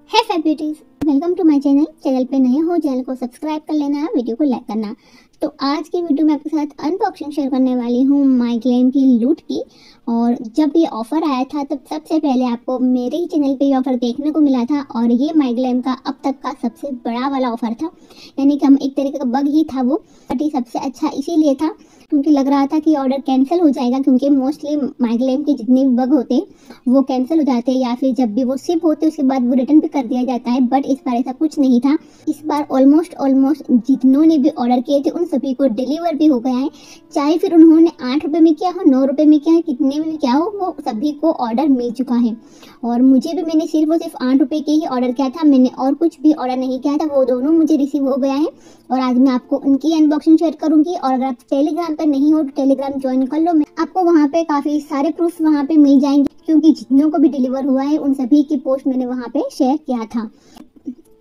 है fab beauties, welcome to my channel. Channel पे नए हो चैनल को सब्सक्राइब कर लेना, वीडियो को लाइक करना। तो आज की वीडियो में आपके साथ अनबॉक्सिंग शेयर करने वाली हूँ माईग्लैम की लूट की। और जब ये ऑफर आया था तब सबसे पहले आपको मेरे ही चैनल पे ये ऑफर देखने को मिला था। और ये माईग्लैम का अब तक का सबसे बड़ा वाला ऑफर था, यानी कि हम एक तरीके का बग ही था वो, बट ये सबसे अच्छा इसीलिए था क्योंकि लग रहा था कि ऑर्डर कैंसिल हो जाएगा, क्योंकि मोस्टली माईग्लैम के जितने भी बग होते हैं वो कैंसिल हो जाते हैं या फिर जब भी वो शिप होते उसके बाद वो रिटर्न भी कर दिया जाता है। बट इस बार ऐसा कुछ नहीं था। इस बार ऑलमोस्ट जितनों ने भी ऑर्डर किए थे उन सभी को डिलीवर भी हो गया है। चाहे फिर उन्होंने 8 रुपये में किया हो, 9 रुपये में किया है, कितने में किया हो, वो सभी को ऑर्डर मिल चुका है। और मुझे भी, मैंने सिर्फ 8 रुपये के ही ऑर्डर किया था, मैंने और कुछ भी ऑर्डर नहीं किया था, वो दोनों मुझे रिसीव हो गया है। और आज मैं आपको उनकी अनबॉक्सिंग शेयर करूंगी। और अगर आप टेलीग्राम पर नहीं हो तो टेलीग्राम ज्वाइन कर लो, आपको वहाँ पे काफी सारे प्रूफ वहाँ पे मिल जाएंगे, क्योंकि जितनों को भी डिलीवर हुआ है उन सभी की पोस्ट मैंने वहाँ पे शेयर किया था।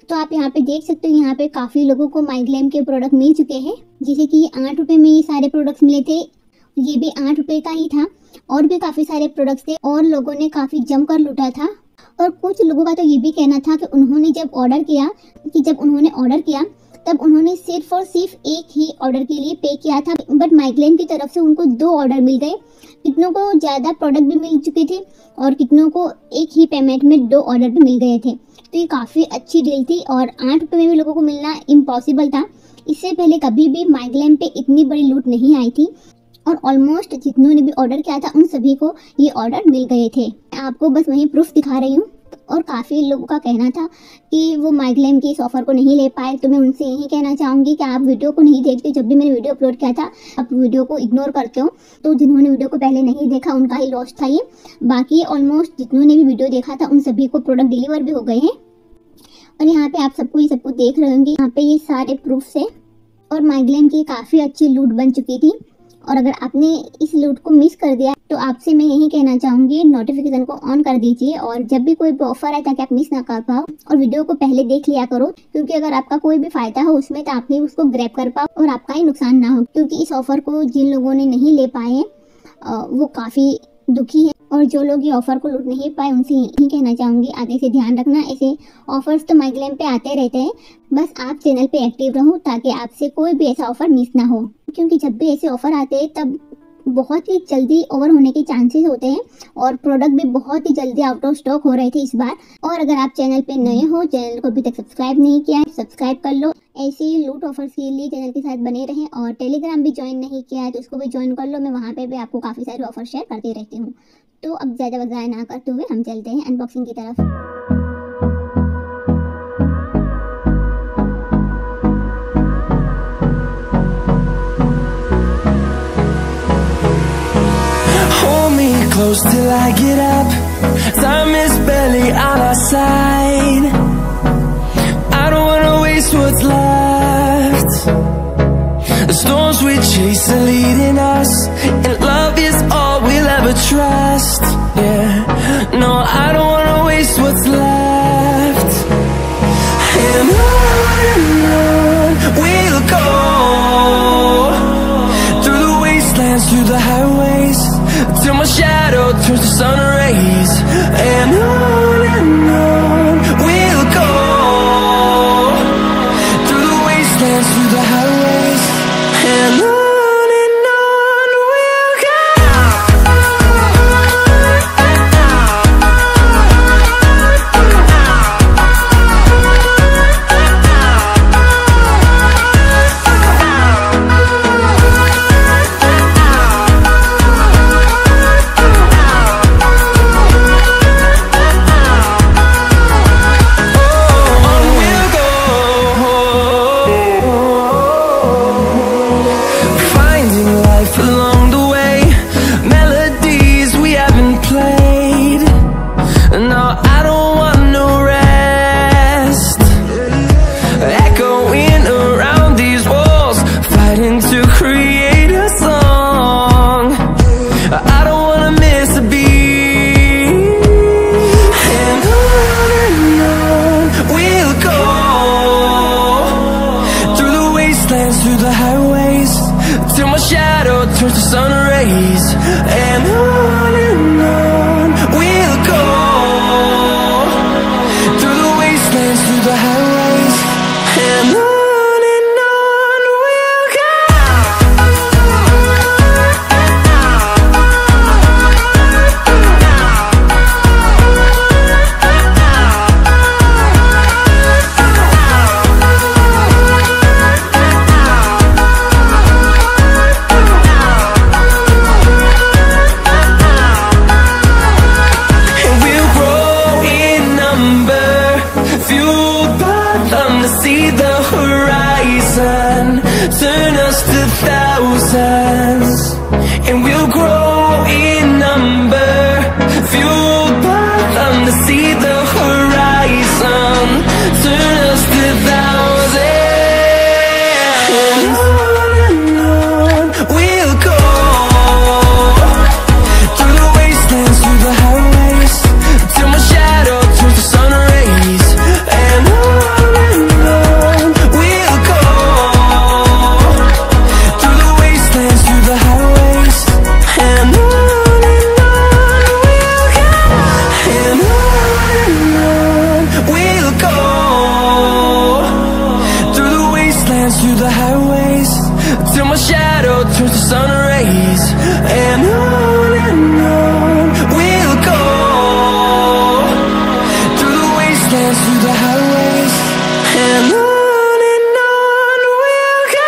तो आप यहाँ पे देख सकते हो, यहाँ पे काफी लोगों को माईग्लैम के प्रोडक्ट मिल चुके हैं। जैसे कि 8 रुपये में ये सारे प्रोडक्ट्स मिले थे, ये भी 8 रुपये का ही था। और भी काफी सारे प्रोडक्ट्स थे और लोगों ने काफी जमकर लूटा था। और कुछ लोगों का तो ये भी कहना था कि उन्होंने जब ऑर्डर किया तब उन्होंने सिर्फ और सिर्फ एक ही ऑर्डर के लिए पे किया था, बट माईग्लैम की तरफ से उनको 2 ऑर्डर मिल गए। कितनों को ज़्यादा प्रोडक्ट भी मिल चुके थे और कितनों को एक ही पेमेंट में 2 ऑर्डर भी मिल गए थे। तो ये काफ़ी अच्छी डील थी और 8 रुपये में भी लोगों को मिलना इम्पॉसिबल था। इससे पहले कभी भी माईग्लैम पे इतनी बड़ी लूट नहीं आई थी। और ऑलमोस्ट जितनों ने भी ऑर्डर किया था उन सभी को ये ऑर्डर मिल गए थे। आपको बस वही प्रूफ दिखा रही हूँ। और काफ़ी लोगों का कहना था कि वो माईग्लैम की इस ऑफर को नहीं ले पाए, तो मैं उनसे यही कहना चाहूँगी कि आप वीडियो को नहीं देखते। जब भी मैंने वीडियो अपलोड किया था आप वीडियो को इग्नोर करते हो, तो जिन्होंने वीडियो को पहले नहीं देखा उनका ही लॉस था ये। बाकी ऑलमोस्ट जितनों ने भी वीडियो देखा था उन सभी को प्रोडक्ट डिलीवर भी हो गए हैं। और यहाँ पे आप सबको ये सबको देख रहे होंगे, यहाँ पे ये सारे प्रूफ से। और माईग्लैम की काफ़ी अच्छी लूट बन चुकी थी। और अगर आपने इस लूट को मिस कर दिया तो आपसे मैं यही कहना चाहूँगी, नोटिफिकेशन को ऑन कर दीजिए और जब भी कोई ऑफर आए ताकि आप मिस ना कर पाओ। और वीडियो को पहले देख लिया करो, क्योंकि अगर आपका कोई भी फायदा हो उसमें तो आप भी उसको ग्रैब कर पाओ और आपका ही नुकसान ना हो। क्योंकि इस ऑफर को जिन लोगों ने नहीं ले पाए वो काफ़ी दुखी है। और जो लोग ये ऑफर को लूट नहीं पाए उनसे यही कहना चाहूँगी, आगे से ध्यान रखना। ऐसे ऑफर्स तो माईग्लैम पे आते रहते हैं, बस आप चैनल पे एक्टिव रहो ताकि आपसे कोई भी ऐसा ऑफर मिस ना हो। क्योंकि जब भी ऐसे ऑफर आते हैं तब बहुत ही जल्दी ओवर होने के चांसेस होते हैं और प्रोडक्ट भी बहुत ही जल्दी आउट ऑफ स्टॉक हो रहे थे इस बार। और अगर आप चैनल पे नए हो, चैनल को अभी तक सब्सक्राइब नहीं किया है, सब्सक्राइब कर लो। ऐसे ही लूट ऑफर्स के लिए चैनल के साथ बने रहें। और टेलीग्राम भी ज्वाइन नहीं किया है तो उसको भी ज्वाइन कर लो, मैं वहाँ पे भी आपको काफ़ी सारे ऑफर शेयर करती रहती हूँ। तो अब ज़्यादा वज़ाय ना करते हुए हम चलते हैं अनबॉक्सिंग की तरफ। Close till I get up, time is barely on our side. I don't wanna waste what's left. The storms we chase are leading us, and love is all we'll ever trust. Yeah, no, I don't wanna waste what's left. And on we'll go, through the wastelands, through the highways, till my shadow turns to sun rays. And on we'll go, through the wastelands, through the highways. And on we'll go. them to see the horizon. Turn us to thousands, and we'll grow in number. Fueled by them to see the horizon. Turn us to thousands. And on we'll go, through the wastelands, through the highways, till my shadow turns to sun rays. And on we'll go, through the wastelands, through the highways. And on we'll go, and on we'll go, through the wastelands, through the highways, till my shadow turns to sun rays. And on we'll go, through the wastelands, through the highways. And on we'll go.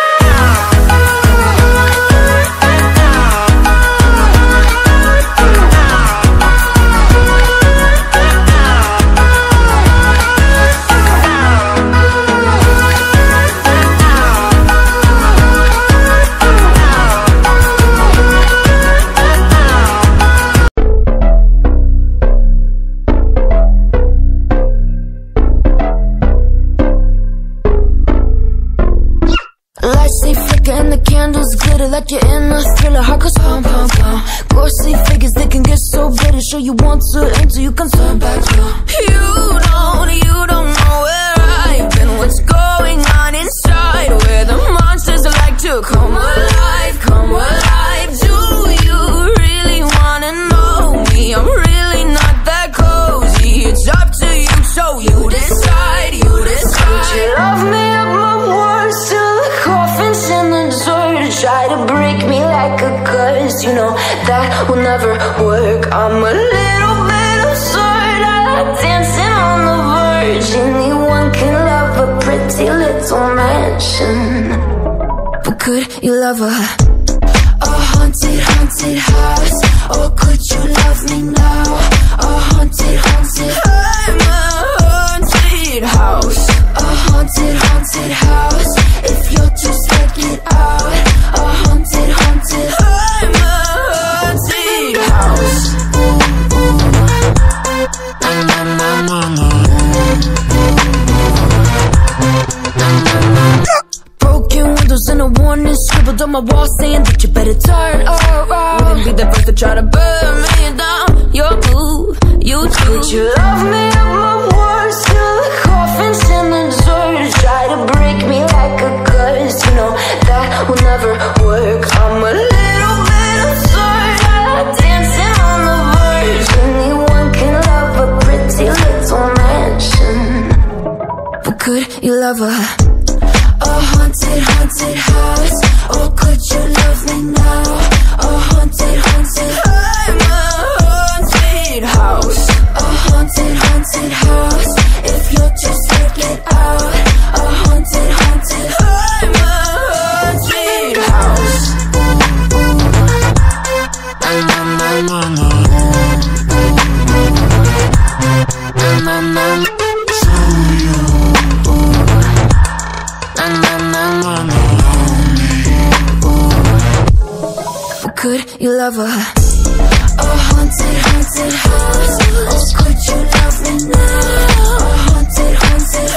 Lights they flicker and the candles glitter like you're in a thriller. Heart goes pum pum pum. Ghostly figures they can get so bitter. Show you want to enter, you can turn back now. You don't know where I've been. What's going on inside? Where the monsters like to come alive, come alive. Do you really wanna know me? I'm really not that cozy. It's up to you, so you decide, you decide. Would you love me up my worst till the coffin's in the dirt? Try to break me like a curse, you know that will never work. I'm a little bit absurd. I like dancing on the verge. Anyone can love a pretty little mansion, but could you love a haunted, haunted house? Or could you love me now? A haunted, haunted, I'm a haunted house. A haunted, haunted house. If you're too scared, get out. A haunted, haunted, I'm a haunted house. Broken windows and a warning scribbled on my wall saying that you better turn around. Wouldn't be the first to try to burn me down. Your move, you do. Would you love me at my worst till the coffin's in the dirt? Try to break me like a curse, you know that will never work. I'm a little bit absurd. I like dancing on the verge. Anyone can love a pretty little mansion, but could you love a haunted, haunted house? Or could you love me now? A haunted, haunted, I'm a haunted house. A haunted, haunted house. If you're too scared, get out. A haunted, haunted, I'm a haunted house. Could you love a haunted, haunted house? Or could you love me now? A haunted, haunted